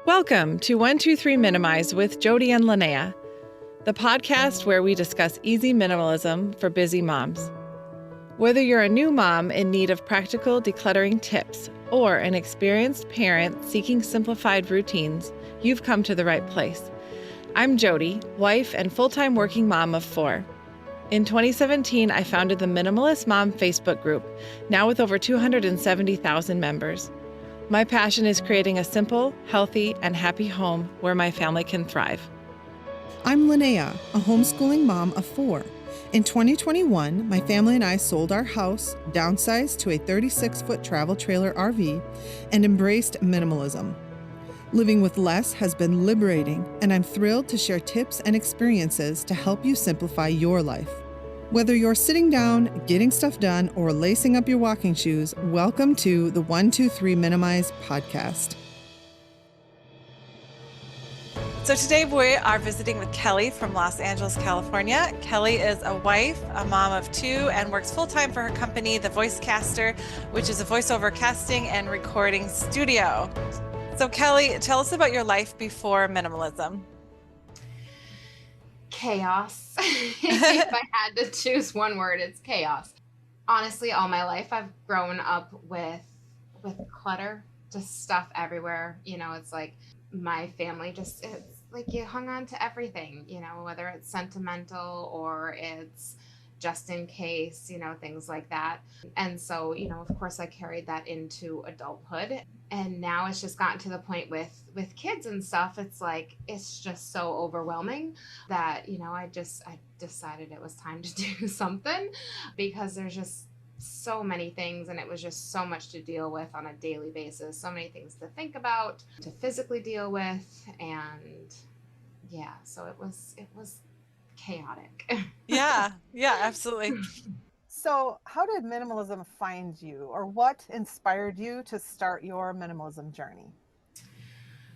Welcome to 123 Minimize with Jody and Linnea, the podcast where we discuss easy minimalism for busy moms. Whether you're a new mom in need of practical decluttering tips or an experienced parent seeking simplified routines, you've come to the right place. I'm Jody, wife and full-time working mom of 4. In 2017, I founded the Minimalist Mom Facebook group, now with over 270,000 members. My passion is creating a simple, healthy, and happy home where my family can thrive. I'm Linnea, a homeschooling mom of 4. In 2021, my family and I sold our house, downsized to a 36-foot travel trailer RV, and embraced minimalism. Living with less has been liberating, and I'm thrilled to share tips and experiences to help you simplify your life. Whether you're sitting down, getting stuff done, or lacing up your walking shoes, welcome to the 123 Minimize podcast. So today we are visiting with Kelly from Los Angeles, California. Kelly is a wife, a mom of 2, and works full-time for her company, The Voicecaster, which is a voiceover casting and recording studio. So Kelly, tell us about your life before minimalism. Chaos. If I had to choose one word, it's chaos. Honestly, all my life I've grown up with clutter, just stuff everywhere. You know, it's like my family it's like you hung on to everything, you know, whether it's sentimental or it's just in case, you know, things like that. And so, you know, of course I carried that into adulthood. And now it's just gotten to the point with kids and stuff. It's like, it's just so overwhelming that, you know, I decided it was time to do something because there's just so many things and it was just so much to deal with on a daily basis. So many things to think about, to physically deal with. And yeah, so it was chaotic. Yeah, absolutely. So how did minimalism find you, or what inspired you to start your minimalism journey?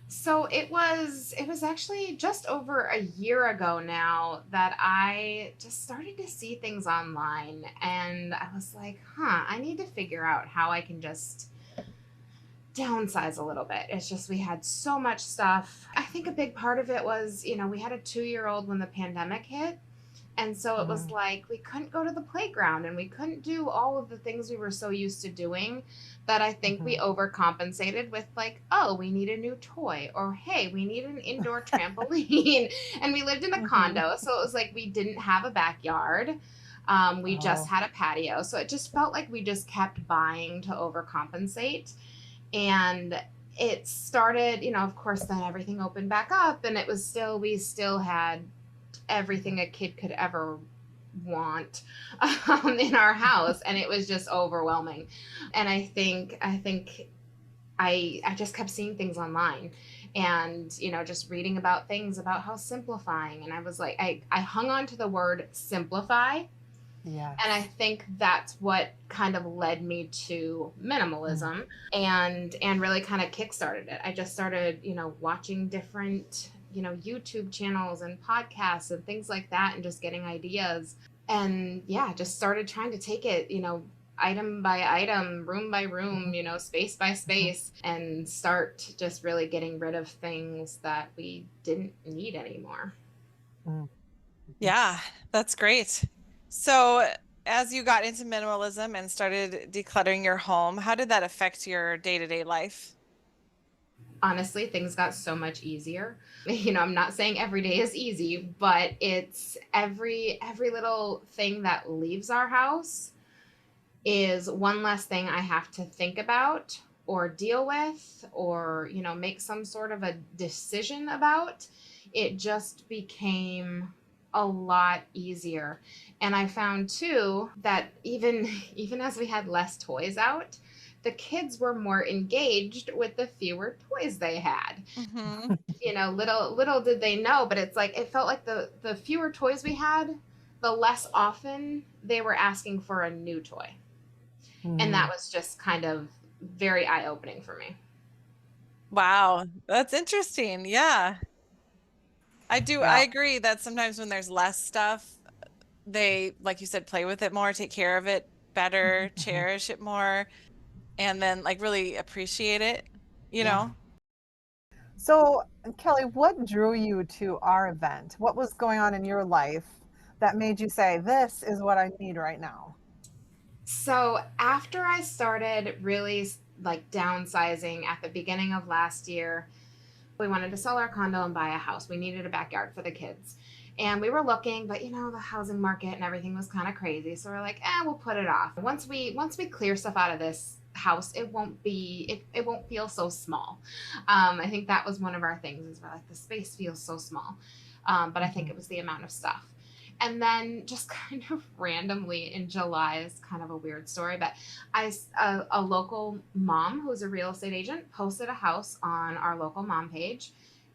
So it was actually just over a year ago now that I just started to see things online, and I was like, I need to figure out how I can just downsize a little bit. It's just we had so much stuff. I think a big part of it was, you know, we had a 2-year-old when the pandemic hit. And so it was like we couldn't go to the playground and we couldn't do all of the things we were so used to doing that I think we overcompensated with, like, oh, we need a new toy, or hey, we need an indoor trampoline. And we lived in a condo, so it was like we didn't have a backyard. We just had a patio. So it just felt like we just kept buying to overcompensate. And it started, you know, of course, then everything opened back up and we still had everything a kid could ever want in our house, and it was just overwhelming. And I think I just kept seeing things online and, you know, just reading about things about how simplifying, and I was like, I hung on to the word simplify. Yeah. And I think that's what kind of led me to minimalism and really kind of kickstarted it. I just started, you know, watching different, you know, YouTube channels and podcasts and things like that, and just getting ideas. And yeah, just started trying to take it, you know, item by item, room by room, you know, space by space, and start just really getting rid of things that we didn't need anymore. Yeah, that's great. So as you got into minimalism and started decluttering your home, how did that affect your day-to-day life? Honestly, things got so much easier. You know, I'm not saying every day is easy, but it's every little thing that leaves our house is one less thing I have to think about or deal with or, you know, make some sort of a decision about. It just became a lot easier. And I found too that even as we had less toys out, the kids were more engaged with the fewer toys they had. You know, little did they know, but it's like, it felt like the fewer toys we had, the less often they were asking for a new toy. And that was just kind of very eye-opening for me. Wow, that's interesting. Yeah. I agree that sometimes when there's less stuff, they, like you said, play with it more, take care of it better, cherish it more, and then like really appreciate it, you know? So, Kelly, what drew you to our event? What was going on in your life that made you say, this is what I need right now? So after I started really like downsizing at the beginning of last year, we wanted to sell our condo and buy a house. We needed a backyard for the kids. And we were looking, but the housing market and everything was kind of crazy. So we're like, we'll put it off. Once we clear stuff out of this house, it won't feel so small. I think that was one of our things is we're like the space feels so small. But I think it was the amount of stuff. And then just kind of randomly in July is kind of a weird story, but a local mom who's a real estate agent posted a house on our local mom page,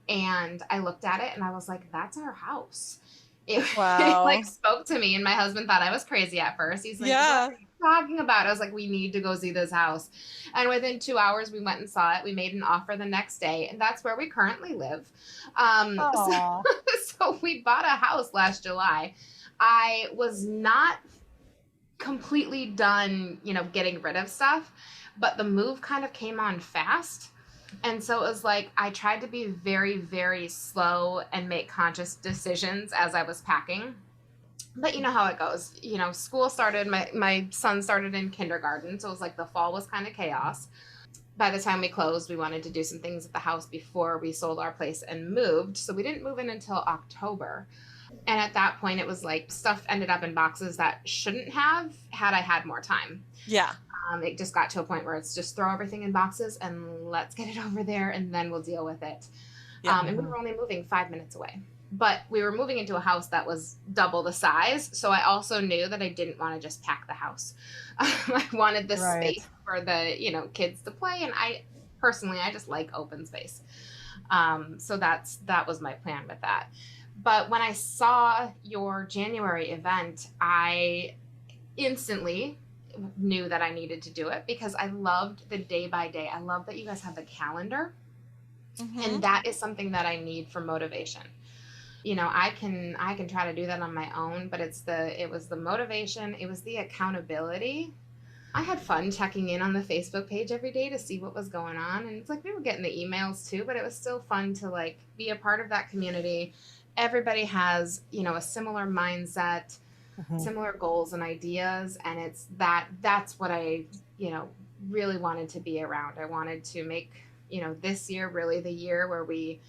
and I looked at it and I was like, "That's our house." It Wow. like spoke to me, and my husband thought I was crazy at first. He's like, "What Yeah. are you talking about?" I was like, "We need to go see this house," and within 2 hours we went and saw it. We made an offer the next day, and that's where we currently live. So Oh, so we bought a house last July. I was not completely done, getting rid of stuff, but the move kind of came on fast. And so it was like I tried to be very, very slow and make conscious decisions as I was packing. But you know how it goes. School started, my son started in kindergarten. So it was like the fall was kind of chaos. By the time we closed, we wanted to do some things at the house before we sold our place and moved. So we didn't move in until October. And at that point, it was like stuff ended up in boxes that shouldn't have had I had more time. Yeah. It just got to a point where it's just throw everything in boxes and let's get it over there and then we'll deal with it. Yeah. And we were only moving 5 minutes away. But we were moving into a house that was double the size. So I also knew that I didn't want to just pack the house. I wanted the right. space for the, kids to play. And I just like open space. So that was my plan with that. But when I saw your January event, I instantly knew that I needed to do it because I loved the day by day. I love that you guys have the calendar. Mm-hmm. And that is something that I need for motivation. I can try to do that on my own, but it was the motivation, it was the accountability. I had fun checking in on the Facebook page every day to see what was going on. And it's like we were getting the emails too, but it was still fun to like be a part of that community. Everybody has, a similar mindset, similar goals and ideas. And that's what I, really wanted to be around. I wanted to make, this year really the year where we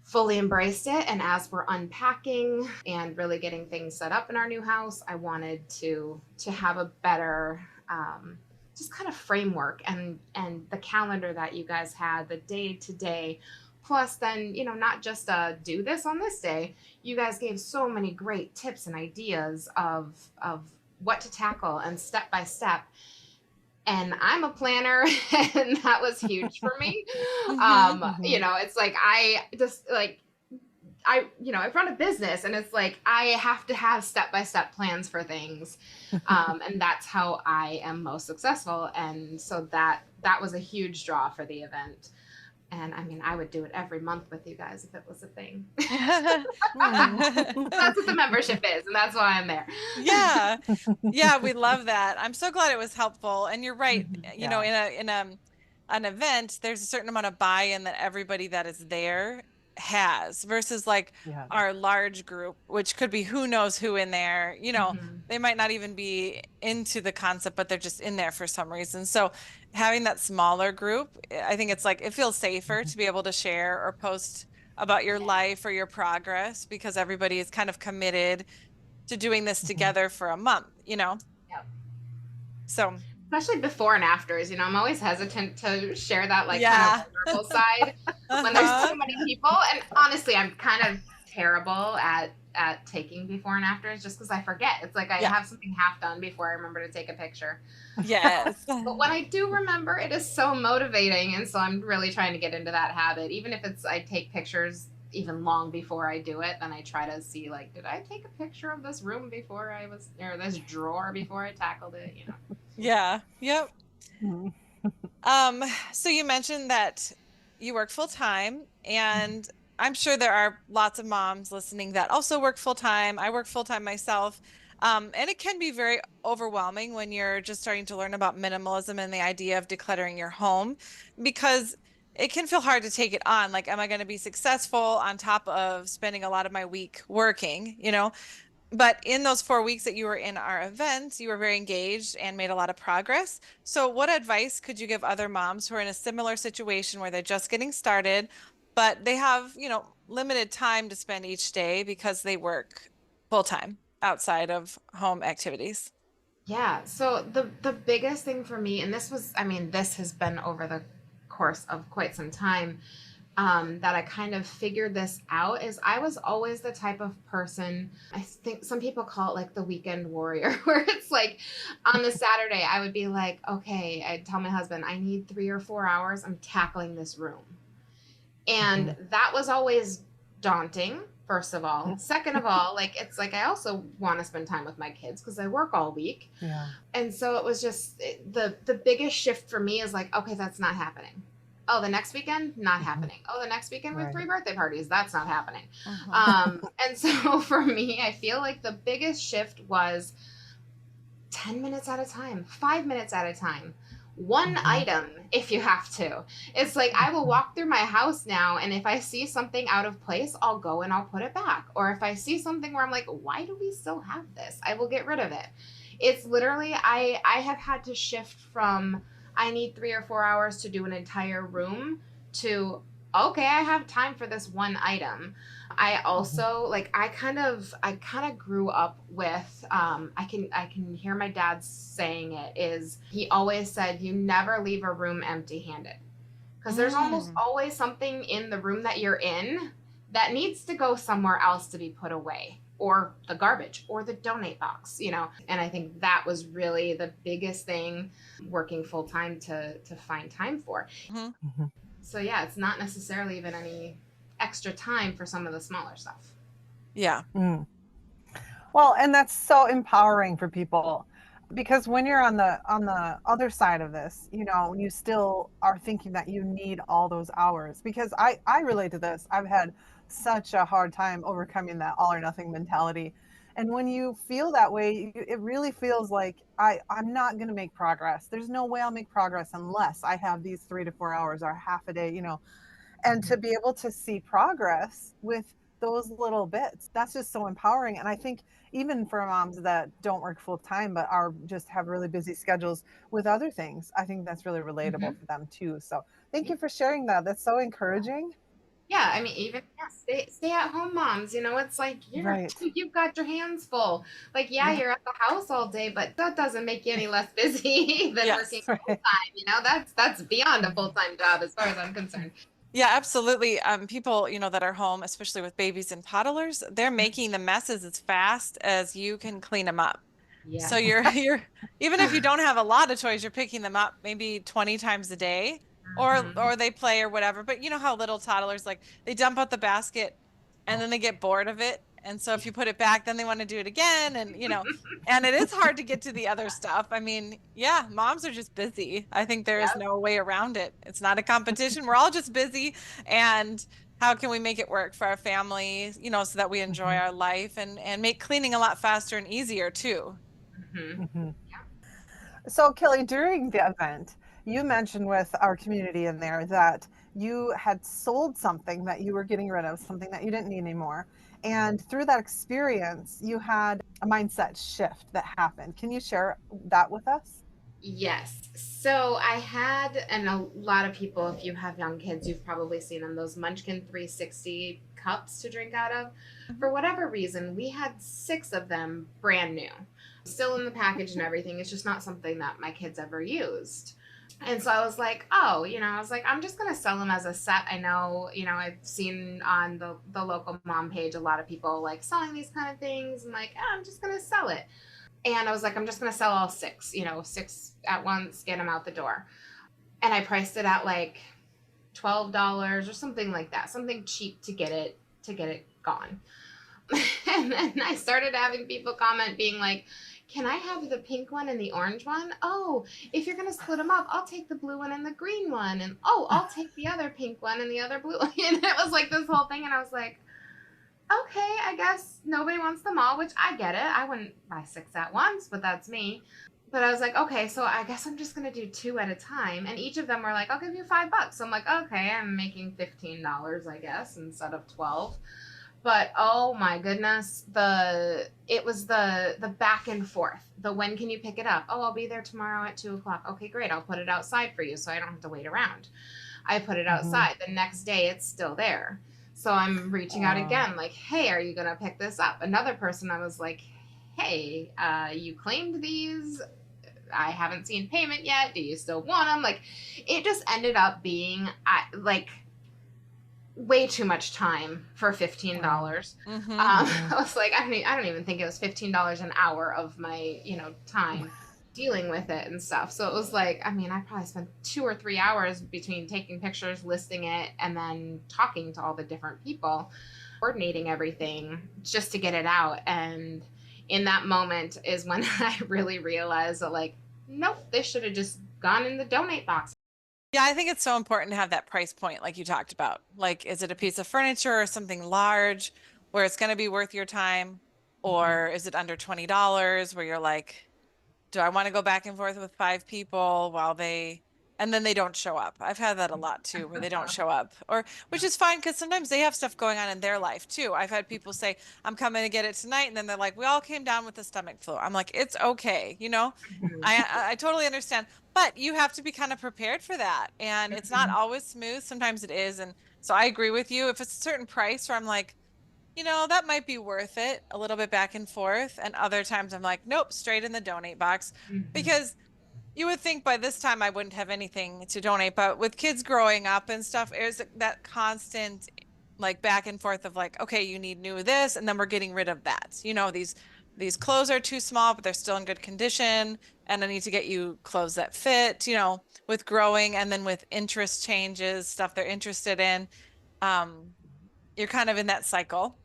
fully embraced it. And as we're unpacking and really getting things set up in our new house, I wanted to have a better just kind of framework and the calendar that you guys had, the day to day. Plus, then, not just do this on this day. You guys gave so many great tips and ideas of what to tackle and step by step. And I'm a planner, and that was huge for me. It's like I just like I run a business, and it's like I have to have step-by-step plans for things. And that's how I am most successful. And so that was a huge draw for the event. And I mean, I would do it every month with you guys if it was a thing. That's what the membership is, and that's why I'm there. Yeah. Yeah, we love that. I'm so glad it was helpful. And you're right. You know, in an event, there's a certain amount of buy-in that everybody that is there has versus like Yeah. our large group, which could be who knows who in there. Mhm. They might not even be into the concept, but they're just in there for some reason. So having that smaller group, I think it's like it feels safer to be able to share or post about your life or your progress because everybody is kind of committed to doing this together for a month. Yep. So Especially before and afters, I'm always hesitant to share that like kind yeah. of vulnerable side when there's Uh-huh. so many people. And honestly, I'm kind of terrible at taking before and afters just because I forget. It's like I Yeah. have something half done before I remember to take a picture. Yes. But when I do remember, it is so motivating. And so I'm really trying to get into that habit. Even if it's I take pictures even long before I do it, then I try to see like, did I take a picture of this room before I was, or this drawer before I tackled it, Yeah. Yep. Mhm. So you mentioned that you work full time, and I'm sure there are lots of moms listening that also work full time. I work full time myself. And it can be very overwhelming when you're just starting to learn about minimalism and the idea of decluttering your home because it can feel hard to take it on. Like, am I going to be successful on top of spending a lot of my week working, But in those 4 weeks that you were in our event, you were very engaged and made a lot of progress. So what advice could you give other moms who are in a similar situation where they're just getting started, but they have, limited time to spend each day because they work full time outside of home activities? Yeah. So the biggest thing for me, and this was, I mean, this has been over the course of quite some time, that I kind of figured this out is I was always the type of person, I think some people call it like the weekend warrior, where it's like on the Saturday, I would be like, okay, I'd tell my husband, I need 3 or 4 hours. I'm tackling this room. And that was always daunting, first of all. Second of all, like it's like I also want to spend time with my kids because I work all week. Yeah. And so it was just the biggest shift for me is like, okay, that's not happening. Oh, the next weekend, not happening. Oh, the next weekend with 3 birthday parties, that's not happening. And so for me, I feel like the biggest shift was 10 minutes at a time, 5 minutes at a time, one item if you have to. It's like I will walk through my house now, and if I see something out of place, I'll go and I'll put it back. Or if I see something where I'm like, why do we still have this? I will get rid of it. It's literally, I have had to shift from I need 3 or 4 hours to do an entire room to, okay, I have time for this one item. I also like I kind of grew up with I can hear my dad saying it is he always said you never leave a room empty-handed because there's almost always something in the room that you're in that needs to go somewhere else to be put away, or the garbage or the donate box, And I think that was really the biggest thing working full time to find time for. So yeah, it's not necessarily even any extra time for some of the smaller stuff. Yeah. Well, and that's so empowering for people, because when you're on the other side of this, you still are thinking that you need all those hours. Because I relate to this. I've had such a hard time overcoming that all or nothing mentality. And when you feel that way, it really feels like I'm not going to make progress. There's no way I'll make progress unless I have these 3 to 4 hours or half a day, and to be able to see progress with those little bits, that's just so empowering. And I think even for moms that don't work full time but are just have really busy schedules with other things, I think that's really relatable for them too. So thank you for sharing that. That's so encouraging. Yeah, I mean, even stay at home moms, it's like you've got your hands full. Like, yeah, you're at the house all day, but that doesn't make you any less busy than working full time. That's beyond a full time job as far as I'm concerned. Yeah, absolutely. People, that are home, especially with babies and toddlers, they're making the messes as fast as you can clean them up. Yeah. So you're even if you don't have a lot of toys, you're picking them up maybe 20 times a day, or they play or whatever. But you know how little toddlers, like, they dump out the basket and then they get bored of it. And so if you put it back, then they want to do it again. And, and it is hard to get to the other stuff. I mean, yeah, moms are just busy. I think there is no way around it. It's not a competition. We're all just busy. And how can we make it work for our family, so that we enjoy our life and make cleaning a lot faster and easier too. So Kelly, during the event, you mentioned with our community in there that you had sold something that you were getting rid of, something that you didn't need anymore. And through that experience, you had a mindset shift that happened. Can you share that with us? Yes. So I had, and a lot of people, if you have young kids, you've probably seen them, those Munchkin 360 cups to drink out of. For whatever reason, we had 6 of them brand new, still in the package and everything. It's just not something that my kids ever used. And so I was like, I'm just going to sell them as a set. I know, I've seen on the local mom page, a lot of people like selling these kind of things. I'm like, I'm just going to sell it. And I was like, I'm just going to sell all 6, 6 at once, get them out the door. And I priced it at like $12 or something like that, something cheap to get it gone. And then I started having people comment being like, can I have the pink one and the orange one? Oh, if you're going to split them up, I'll take the blue one and the green one. And I'll take the other pink one and the other blue one. And it was like this whole thing. And I was like, okay, I guess nobody wants them all, which I get it. I wouldn't buy 6 at once, but that's me. But I was like, okay, so I guess I'm just going to do 2 at a time. And each of them were like, I'll give you $5. So I'm like, okay, I'm making $15, I guess, instead of 12. But oh my goodness, it was the back and forth. The when can you pick it up? Oh, I'll be there tomorrow at 2:00. Okay, great. I'll put it outside for you so I don't have to wait around. I put it outside. The next day it's still there. So I'm reaching out again, like, hey, are you gonna pick this up? Another person, I was like, hey, you claimed these. I haven't seen payment yet. Do you still want them? Like, it just ended up being like way too much time for $15. I was like, I don't even think it was $15 an hour of my, time dealing with it and stuff. So it was like, I mean, I probably spent 2 or 3 hours between taking pictures, listing it, and then talking to all the different people, coordinating everything just to get it out. And in that moment is when I really realized that, like, nope, this should have just gone in the donate box. Yeah, I think it's so important to have that price point like you talked about. Like, is it a piece of furniture or something large where it's going to be worth your time? Or is it under $20 where you're like, do I want to go back and forth with 5 people and then they don't show up? I've had that a lot too, where they don't show up, which is fine because sometimes they have stuff going on in their life too. I've had people say, I'm coming to get it tonight. And then they're like, we all came down with the stomach flu. I'm like, it's okay. I totally understand, but you have to be kind of prepared for that. And it's not always smooth. Sometimes it is. And so I agree with you. If it's a certain price where I'm like, that might be worth it, a little bit back and forth. And other times I'm like, nope, straight in the donate box. Because you would think by this time I wouldn't have anything to donate. But with kids growing up and stuff, there's that constant like back and forth of like, okay, you need new this, and then we're getting rid of that. These clothes are too small, but they're still in good condition. And I need to get you clothes that fit, with growing, and then with interest changes, stuff they're interested in. You're kind of in that cycle.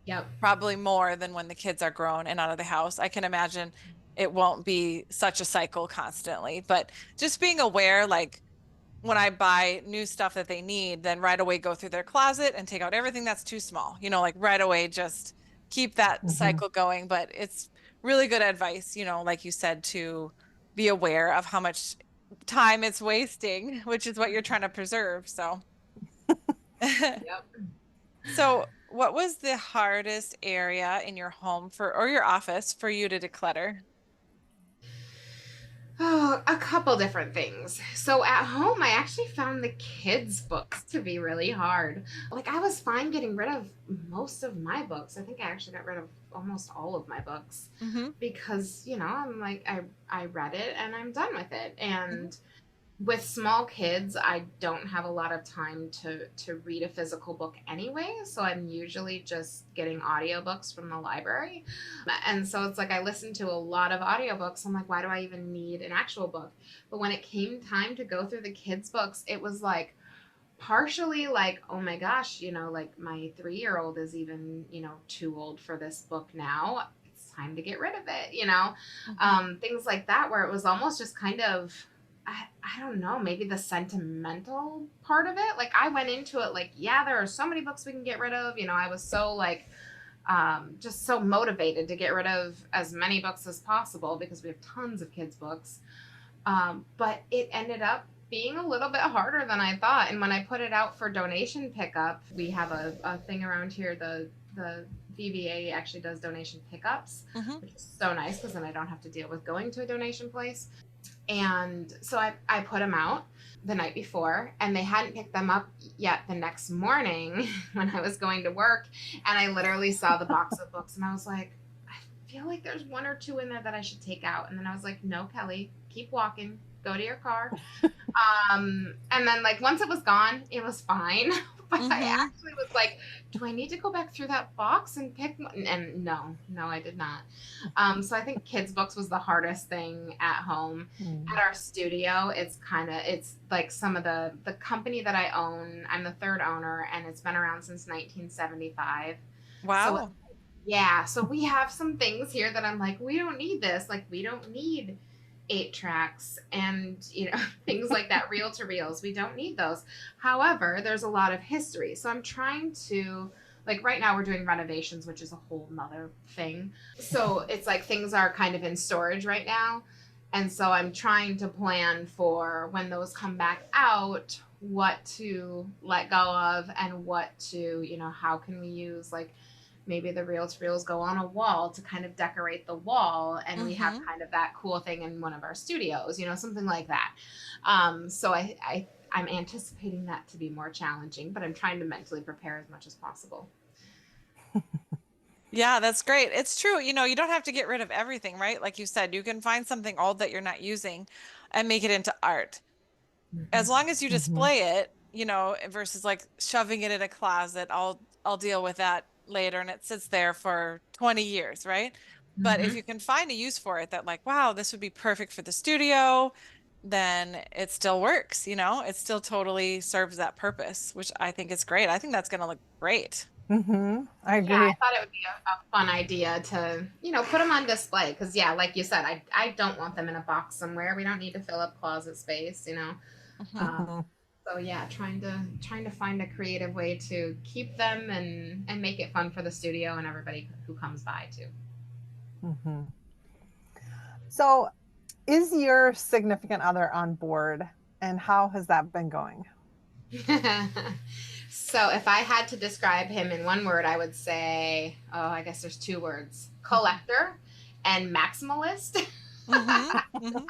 Yep. Probably more than when the kids are grown and out of the house. I can imagine it won't be such a cycle constantly, but just being aware, like when I buy new stuff that they need, then right away go through their closet and take out everything that's too small, like right away, just keep that cycle going. But it's really good advice, like you said, to be aware of how much time it's wasting, which is what you're trying to preserve. So, Yep. So what was the hardest area in your home or your office for you to declutter? Oh, a couple different things. So at home, I actually found the kids' books to be really hard. Like, I was fine getting rid of most of my books. I think I actually got rid of almost all of my books because, I'm like, I read it and I'm done with it. And with small kids, I don't have a lot of time to read a physical book anyway, so I'm usually just getting audiobooks from the library. And so it's like I listen to a lot of audiobooks. I'm like, why do I even need an actual book? But when it came time to go through the kids' books, it was like partially like, oh my gosh, like my 3-year-old is even, too old for this book now. It's time to get rid of it, things like that, where it was almost just kind of, I don't know, maybe the sentimental part of it. Like, I went into it like, yeah, there are so many books we can get rid of. I was so like, just so motivated to get rid of as many books as possible because we have tons of kids' books. But it ended up being a little bit harder than I thought. And when I put it out for donation pickup, we have a thing around here, the VBA actually does donation pickups, which is so nice because then I don't have to deal with going to a donation place. And so I put them out the night before, and they hadn't picked them up yet the next morning when I was going to work. And I literally saw the box of books and I was like, I feel like there's 1 or 2 in there that I should take out. And then I was like, no, Kelly, keep walking, go to your car. And then like once it was gone, it was fine. But I actually was like, do I need to go back through that box and pick one? And no, I did not. So I think kids' books was the hardest thing at home. At our studio, it's like some of the company that I own, I'm the 3rd owner, and it's been around since 1975. Wow. So, yeah. So we have some things here that I'm like, we don't need this. Like, we don't need 8 tracks and things like that, reel to reels. We don't need those. However, there's a lot of history. So I'm trying to, like, right now we're doing renovations, which is a whole nother thing. So it's like things are kind of in storage right now. And so I'm trying to plan for when those come back out, what to let go of and what to, how can we use, like, maybe the reels go on a wall to kind of decorate the wall, and we have kind of that cool thing in one of our studios, something like that. So I'm anticipating that to be more challenging, but I'm trying to mentally prepare as much as possible. Yeah, that's great. It's true. You don't have to get rid of everything, right? Like you said, you can find something old that you're not using and make it into art. As long as you Mm-hmm. display it, versus like shoving it in a closet, I'll deal with that later and it sits there for 20 years, right? But if Mm-hmm. you can find a use for it that like, wow, this would be perfect for the studio, then it still works, it still totally serves that purpose, which I think is great. I think that's going to look great. Mm-hmm. I Yeah, I agree. thought it would be a fun idea to, put them on display. Because, yeah, like you said, I don't want them in a box somewhere. We don't need to fill up closet space. Mhm. Um, Mm-hmm. so yeah, trying to find a creative way to keep them and make it fun for the studio and everybody who comes by too. Mm-hmm. So, is your significant other on board, and how has that been going? So if I had to describe him in one word, I would say, oh, I guess there's two words: collector and maximalist. Mhm. Mhm.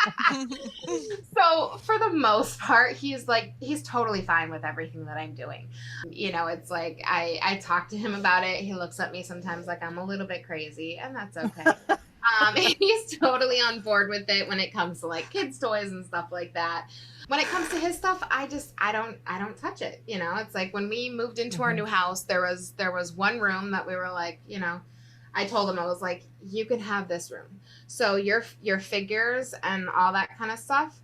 So for the most part, he's totally fine with everything that I'm doing. It's like I talk to him about it. He looks at me sometimes like I'm a little bit crazy, and that's okay. He's totally on board with it when it comes to like kids' toys and stuff like that. When it comes to his stuff, I don't touch it. It's like when we moved into our Mm-hmm. new house, there was one room that we were like, I told him, I was like, you can have this room. So your figures and all that kind of stuff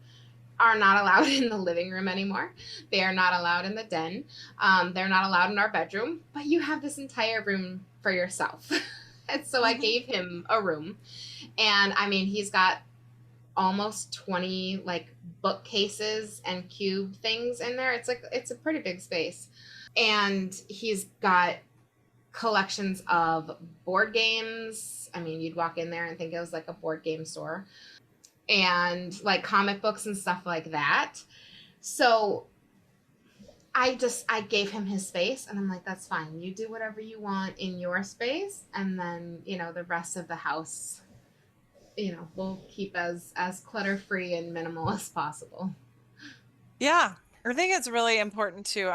are not allowed in the living room anymore. They are not allowed in the den. They're not allowed in our bedroom. But you have this entire room for yourself. And so I Mhm. gave him a room, and I mean, he's got almost 20 like bookcases and cube things in there. It's a pretty big space, and he's got collections of board games. I mean, you'd walk in there and think it was like a board game store, and like comic books and stuff like that. So I gave him his space, and I'm like, that's fine. You do whatever you want in your space, and then the rest of the house, we'll keep as clutter free and minimal as possible. Yeah, I think it's really important to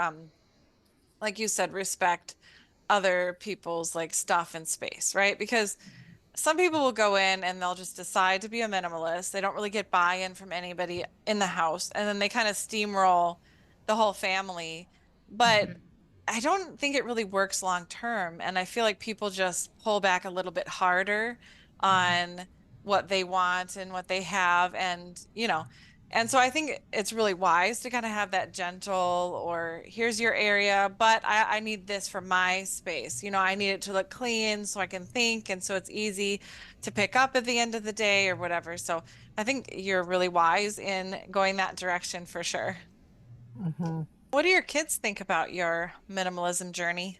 like you said, respect other people's like stuff and space, right? Because some people will go in and they'll just decide to be a minimalist. They don't really get buy-in from anybody in the house, and then they kind of steamroll the whole family. But Mm-hmm. I don't think it really works long term. And I feel like people just pull back a little bit harder on what they want and what they have. And so I think it's really wise to kind of have that gentle or here's your area, but I need this for my space. I need it to look clean so I can think. And so it's easy to pick up at the end of the day or whatever. So I think you're really wise in going that direction for sure. Mm-hmm. What do your kids think about your minimalism journey?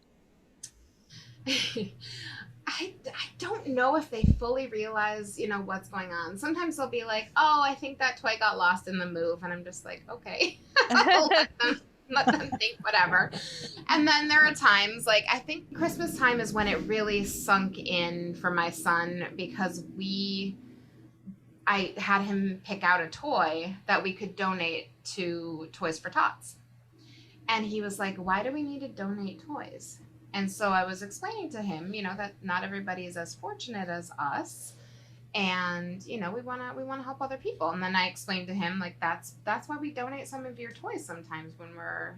I don't know if they fully realize, what's going on. Sometimes they'll be like, "Oh, I think that toy got lost in the move," and I'm just like, "Okay, I'll let them think whatever." And then there are times like I think Christmas time is when it really sunk in for my son, because I had him pick out a toy that we could donate to Toys for Tots. And he was like, "Why do we need to donate toys?" And so I was explaining to him, that not everybody is as fortunate as us, and we wanna help other people. And then I explained to him, like, that's why we donate some of your toys sometimes when we're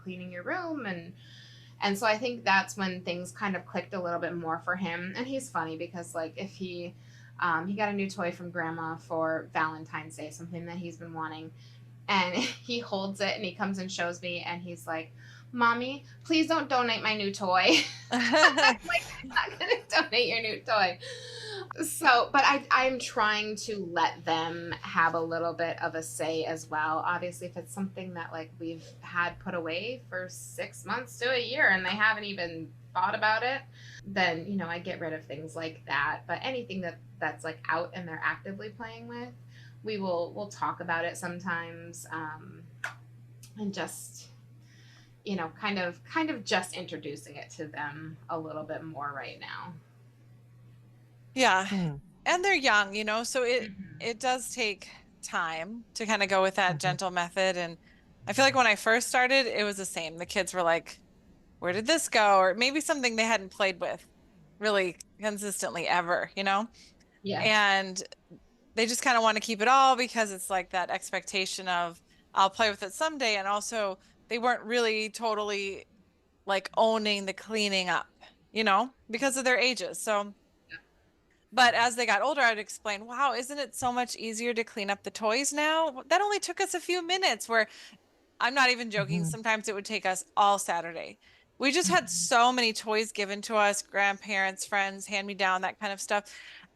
cleaning your room. And so I think that's when things kind of clicked a little bit more for him. And he's funny because like if he got a new toy from grandma for Valentine's Day, something that he's been wanting, and he holds it and he comes and shows me, and he's like, "Mommy, please don't donate my new toy." I'm like, "I'm not gonna donate your new toy." So, but I'm trying to let them have a little bit of a say as well. Obviously, if it's something that like we've had put away for 6 months to a year and they haven't even thought about it, then I get rid of things like that. But anything that's like out and they're actively playing with, we'll talk about it sometimes, and just, kind of just introducing it to them a little bit more right now. Yeah. Hmm. And they're young, so Mhm. it does take time to kind of go with that Mhm. gentle method. And I feel like when I first started, it was the same. The kids were like, where did this go? Or maybe something they hadn't played with really consistently ever, Yeah. And they just kind of want to keep it all because it's like that expectation of I'll play with it someday. And also they weren't really totally like owning the cleaning up, because of their ages. So, but as they got older, I'd explain, wow, isn't it so much easier to clean up the toys now? That only took us a few minutes, where I'm not even joking. Mhm. Sometimes it would take us all Saturday. We just had Mhm. so many toys given to us, grandparents, friends, hand me down, that kind of stuff.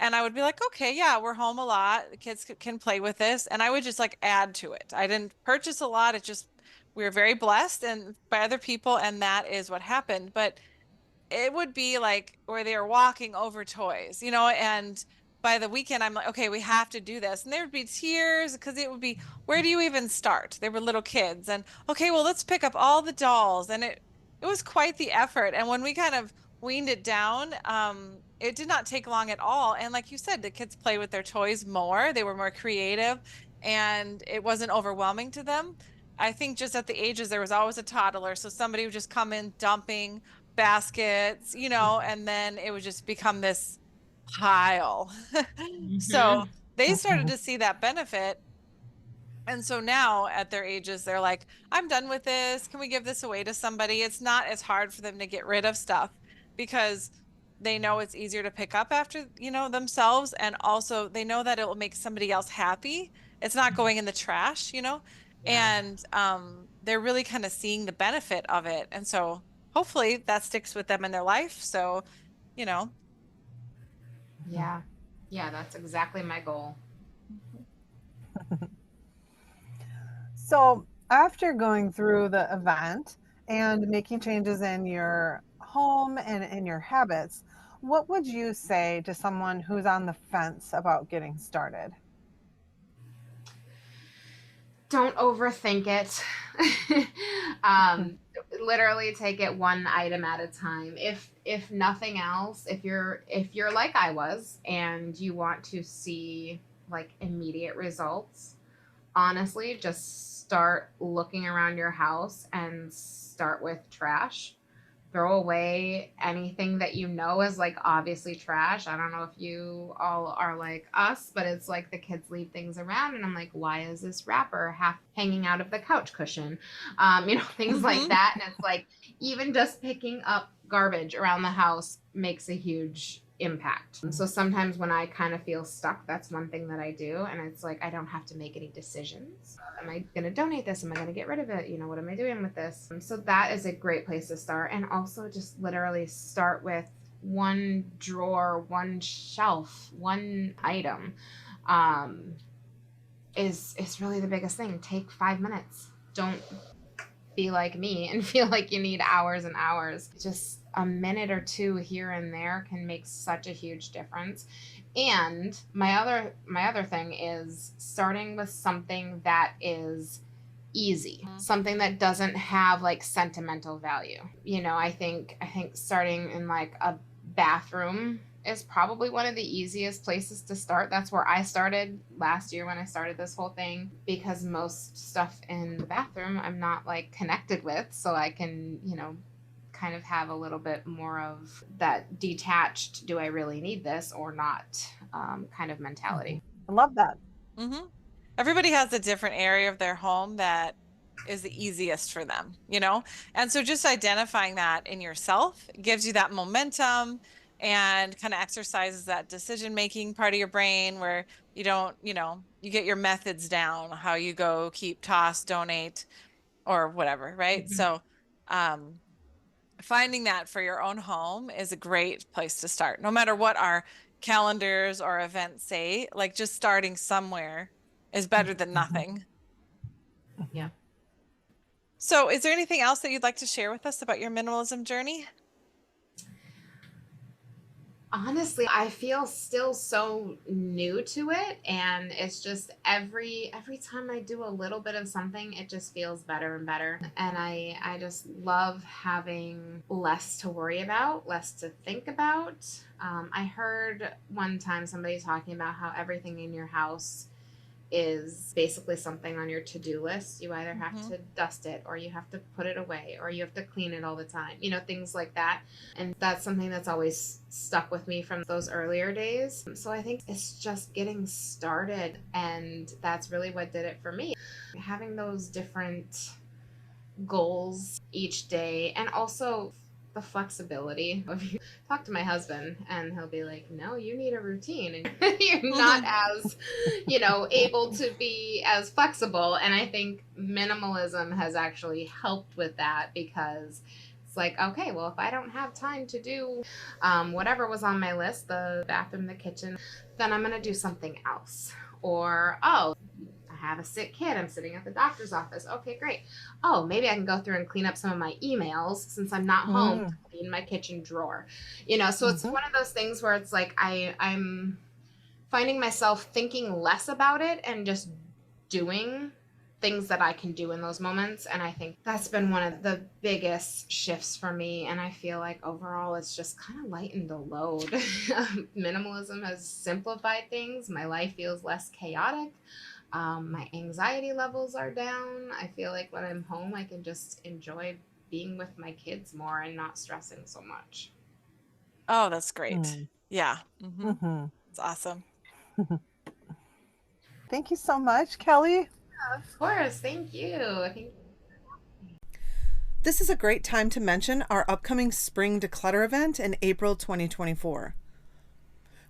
And I would be like, okay, yeah, we're home a lot. The kids can play with this. And I would just like add to it. I didn't purchase a lot. It just, we were very blessed and by other people. And that is what happened. But it would be like where they were walking over toys, and by the weekend I'm like, okay, we have to do this. And there would be tears because it would be, where do you even start? They were little kids and okay, well, let's pick up all the dolls. And it was quite the effort. And when we kind of weaned it down, it did not take long at all. And like you said, the kids play with their toys more. They were more creative and it wasn't overwhelming to them. I think just at the ages, there was always a toddler. So somebody would just come in dumping baskets, and then it would just become this pile. So Mhm. they started Mhm. to see that benefit. And so now at their ages, they're like, I'm done with this. Can we give this away to somebody? It's not as hard for them to get rid of stuff because they know it's easier to pick up after, themselves. And also they know that it will make somebody else happy. It's not going in the trash, Yeah. and they're really kind of seeing the benefit of it. And so hopefully that sticks with them in their life. So, you know. Yeah. Yeah, that's exactly my goal. So, after going through the event and making changes in your home and in your habits, what would you say to someone who's on the fence about getting started? Don't overthink it. um, Literally take it one item at a time. If nothing else, if you're like I was and you want to see like immediate results, honestly, just start looking around your house and start with trash. Throw away anything that you know is like obviously trash. I don't know if you all are like us, but it's like the kids leave things around and I'm like, why is this wrapper half hanging out of the couch cushion? Things like Mhm. that. And it's like even just picking up garbage around the house makes a huge impact. So sometimes when I kind of feel stuck, that's one thing that I do. And it's like, I don't have to make any decisions. Am I going to donate this? Am I going to get rid of it? What am I doing with this? So that is a great place to start. And also just literally start with one drawer, one shelf, one item. Um, is really the biggest thing. Take 5 minutes. Don't be like me and feel like you need hours and hours. Just a minute or two here and there can make such a huge difference. And my other thing is starting with something that is easy, something that doesn't have like sentimental value. I think starting in like a bathroom is probably one of the easiest places to start. That's where I started last year when I started this whole thing, because most stuff in the bathroom I'm not like connected with, so I can, kind of have a little bit more of that detached, do I really need this or not, kind of Mhm. mentality. I love that. Hmm. Everybody has a different area of their home that is the easiest for them, And so just identifying that in yourself gives you that momentum and kind of exercises that decision-making part of your brain where you don't, you get your methods down, how you go, keep, toss, donate, or whatever, right? Mhm. So, um, finding that for your own home is a great place to start. No matter what our calendars or events say, like just starting somewhere is better than Mhm. nothing. Yeah. Mhm. So, is there anything else that you'd like to share with us about your minimalism journey? Honestly, I feel still so new to it, and it's just every time I do a little bit of something, it just feels better and better. And I just love having less to worry about, less to think about. I heard one time somebody talking about how everything in your house is basically something on your to-do list. You either have to dust it, or you have to put it away, or you have to clean it all the time, things like that. And that's something that's always stuck with me from those earlier days. So I think it's just getting started, and that's really what did it for me. Having those different goals each day, and also the flexibility of you talk to my husband and he'll be like, no, you need a routine, and you're not as able to be as flexible. And I think minimalism has actually helped with that, because it's like, okay, well, if I don't have time to do whatever was on my list, the bathroom, the kitchen, then I'm going to do something else. Or, oh, I have a sick kid, I'm sitting at the doctor's office. Okay, great. Oh, maybe I can go through and clean up some of my emails since I'm not home, to clean my kitchen drawer. So it's one of those things where it's like I'm finding myself thinking less about it and just doing things that I can do in those moments. And I think that's been one of the biggest shifts for me. And I feel like overall it's just kind of lightened the load. Minimalism has simplified things. My life feels less chaotic. My anxiety levels are down. I feel like when I'm home, I can just enjoy being with my kids more and not stressing so much. Oh, that's great. Yeah. It's awesome. Thank you so much, Kelly. Of course. Thank you. This is a great time to mention our upcoming Spring Declutter event in April 2024.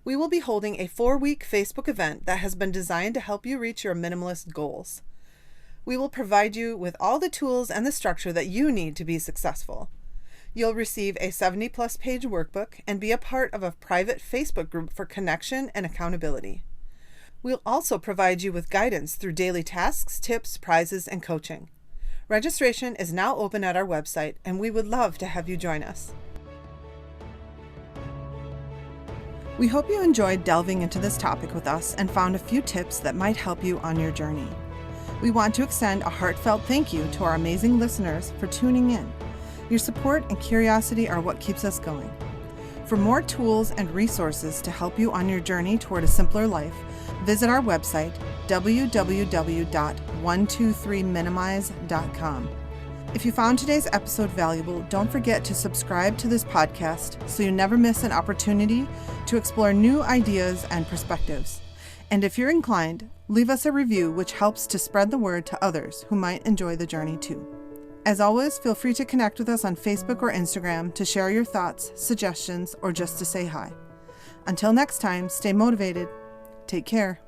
We will be holding a 4-week Facebook event that has been designed to help you reach your minimalist goals. We will provide you with all the tools and the structure that you need to be successful. You'll receive a 70-plus page workbook and be a part of a private Facebook group for connection and accountability. We'll also provide you with guidance through daily tasks, tips, prizes, and coaching. Registration is now open at our website, and we would love to have you join us. We hope you enjoyed delving into this topic with us and found a few tips that might help you on your journey. We want to extend a heartfelt thank you to our amazing listeners for tuning in. Your support and curiosity are what keeps us going. For more tools and resources to help you on your journey toward a simpler life, visit our website, www.123minimize.com. If you found today's episode valuable, don't forget to subscribe to this podcast so you never miss an opportunity to explore new ideas and perspectives. And if you're inclined, leave us a review, which helps to spread the word to others who might enjoy the journey too. As always, feel free to connect with us on Facebook or Instagram to share your thoughts, suggestions, or just to say hi. Until next time, stay motivated. Take care.